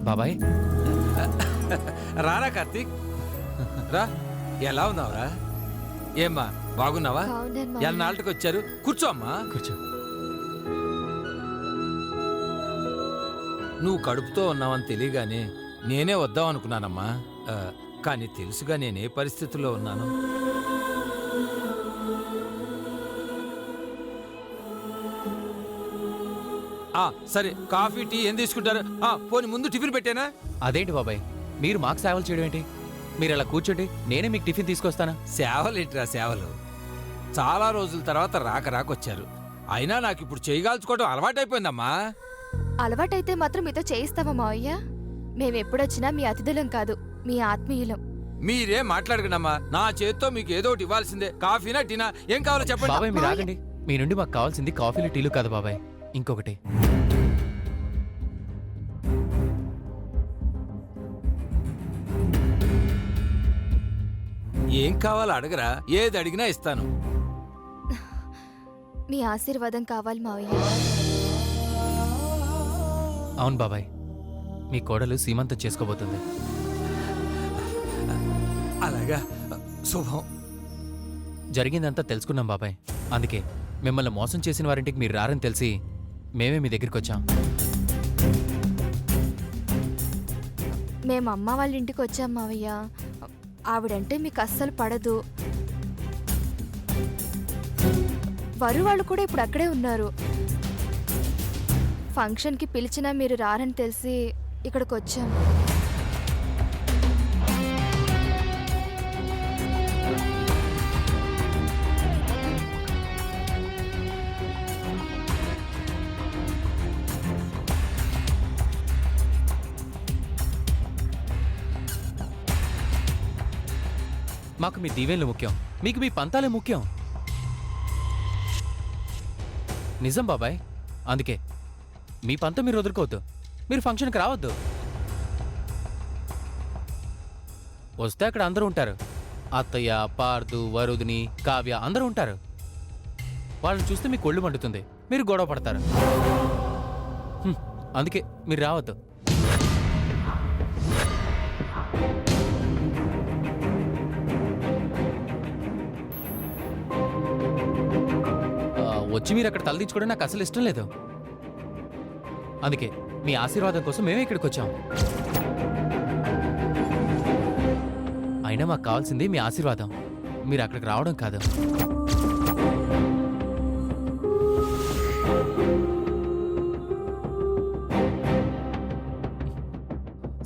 బాబాయ్ రారా కార్తీక్ రా. ఎలా ఉన్నావురా? ఏమ్మా బాగున్నావా? ఎన్నాళ్ళకి వచ్చారు? కూర్చో అమ్మా. కూర్చో. నువ్వు కడుపుతో ఉన్నావని తెలియగానే నేనే వద్దాం అనుకున్నానమ్మా. కానీ తెలుసుగా నేనే పరిస్థితుల్లో ఉన్నాను. సరే, కాఫీ టీ ఏం తీసుకుంటారు? పోనీ ముందు టిఫిన్ పెట్టానా? అదేంటి బాబాయ్, మీరు మాకు సేవలు చేయడం ఏంటి? మీరు అలా కూర్చోండి, నేనే మీకు టిఫిన్ తీసుకొస్తానా? సేవలేంటిరా సేవలు? చాలా రోజుల తర్వాత రాకొచ్చారు. అయినా నాకు ఇప్పుడు చేయగాల్చుకోవడం అలవాటైపోయిందమ్మా. అలవాటైతే మాత్రం మీతో చేయిస్తావా మావయ్య? మేమెప్పుడొచ్చినా మీ అతిథులం కాదు, మీ ఆత్మీయులం. మీరేం మాట్లాడకండమ్మా. నా చేత్తో మీకు ఏదో ఒకటి ఇవ్వాల్సిందే. కాఫీనా టీనా ఏం కావాలో చెప్పండి. బాబాయ్ మీరు ఆగండి. మీ నుండి మాకు కావాల్సింది కాఫీలు టీలు కాదు బాబాయ్, ఇంకొకటి. ఏం కావాలో అడగరా, ఏది అడిగినా ఇస్తాను. మీ ఆశీర్వాదం కావాలి మావయ్య. అవును బాబాయ్, మీ కోడలు సీమంతం చేసుకోబోతుంది. అలాగా, శుభం. జరిగిందంతా తెలుసుకున్నాం బాబాయ్. అందుకే మిమ్మల్ని మోసం చేసిన వారింటికి మీరు రారని తెలిసి మేమే మీ దగ్గరికి వచ్చాం. మేము అమ్మ వాళ్ళ ఇంటికి వచ్చాం మావయ్య. ఆవిడంటే మీకు అస్సలు పడదు. వరు వాళ్ళు కూడా ఇప్పుడు అక్కడే ఉన్నారు. ఫంక్షన్కి పిలిచినా మీరు రారని తెలిసి ఇక్కడికి వచ్చాం. మాకు మీ దీవెనలు ముఖ్యం, మీకు మీ పంతాలే ముఖ్యం. నిజం బాబాయ్. అందుకే మీ పంతం మీరు వదులుకోవద్దు, మీరు ఫంక్షన్కి రావద్దు. వస్తే అక్కడ అందరూ ఉంటారు. అత్తయ్య, పార్దు, వరుదిని, కావ్య అందరూ ఉంటారు. వాళ్ళని చూస్తే మీకు ఒళ్ళు మండుతుంది, మీరు గొడవ పడతారు. అందుకే మీరు రావద్దు. వచ్చి మీరు అక్కడ తలదించుకోవడం నాకు అసలు ఇష్టం లేదు. అందుకే మీ ఆశీర్వాదం కోసం మేమే ఇక్కడికి వచ్చాం. అయినా మాకు కావాల్సింది మీ ఆశీర్వాదం, మీరు అక్కడికి రావడం కాదు.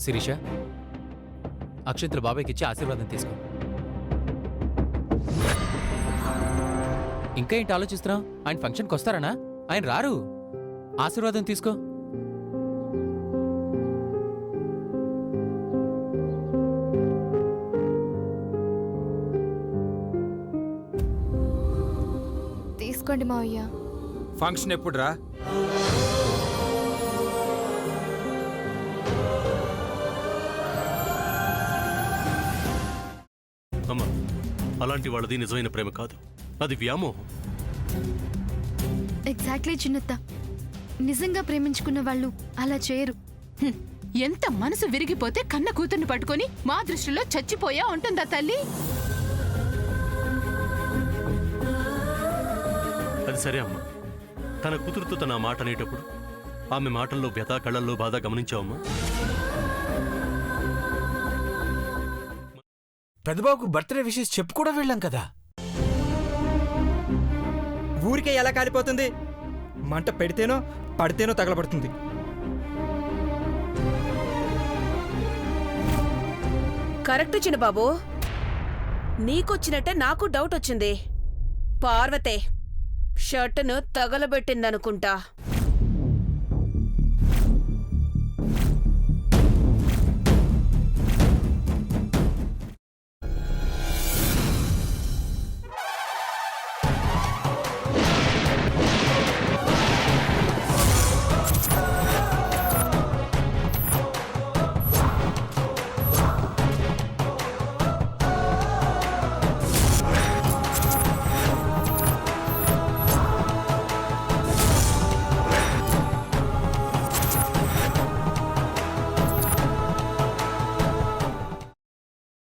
శిరీష, అక్షంతలు బాబాయ్కి ఇచ్చి ఆశీర్వాదం తీసుకో. ఇంకా ఏంటి ఆలోచిస్తున్నావు? ఆయన ఫంక్షన్కి వస్తారనా? ఆయన రారు. ఆశీర్వాదం తీసుకో. తీసుకోండి మావయ్య. ఫంక్షన్ ఎప్పుడు రా? అమ్మా, అలాంటి వాళ్ళది నిజమైన ప్రేమ కాదు, అది వ్యామోహం. ఎగ్జాక్ట్లీ చిన్నత్త. నిజంగా ప్రేమించుకున్న వాళ్ళు అలా చేయరు. ఎంత మనసు విరిగిపోతే కన్న కూతుర్ని పట్టుకొని మా దృష్టిలో చచ్చిపోయా ఉంటుందా తల్లి? అది సరే అమ్మా, తన కూతురుతో తన మాట అనేటప్పుడు ఆమె మాటల్లో వ్యథ, కళ్ళల్లో బాధ గమనించావమ్మా? పెద్దబాబుకు బర్త్డే విషెస్ చెప్పు కూడా వెళ్ళాం కదా. ఊరికే ఎలా కాలిపోతుంది? మంట పెడితేనో పడితేనో తగలబడుతుంది. కరెక్ట్ చిన్నబాబు, నీకొచ్చినట్టే నాకు డౌట్ వచ్చింది. పార్వతే షర్టును తగలబెట్టిందనుకుంటా.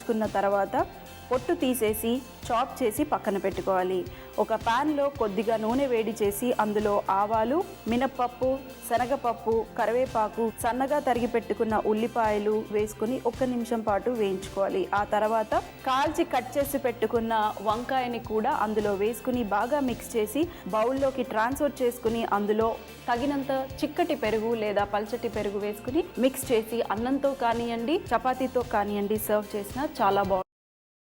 వేయించుకున్న తర్వాత పొట్టు తీసేసి చాప్ చేసి పక్కన పెట్టుకోవాలి. ఒక ప్యాన్లో కొద్దిగా నూనె వేడి చేసి అందులో ఆవాలు, మినప్పప్పు, శనగపప్పు, కరివేపాకు, సన్నగా తరిగి పెట్టుకున్న ఉల్లిపాయలు వేసుకుని 1 నిమిషం పాటు వేయించుకోవాలి. ఆ తర్వాత కాల్చి కట్ చేసి పెట్టుకున్న వంకాయని కూడా అందులో వేసుకుని బాగా మిక్స్ చేసి బౌల్లోకి ట్రాన్స్ఫర్ చేసుకుని అందులో తగినంత చిక్కటి పెరుగు లేదా పల్చటి పెరుగు వేసుకుని మిక్స్ చేసి అన్నంతో కానివ్వండి, చపాతీతో కానివ్వండి సర్వ్ చేసినా చాలా బాగుంటుంది.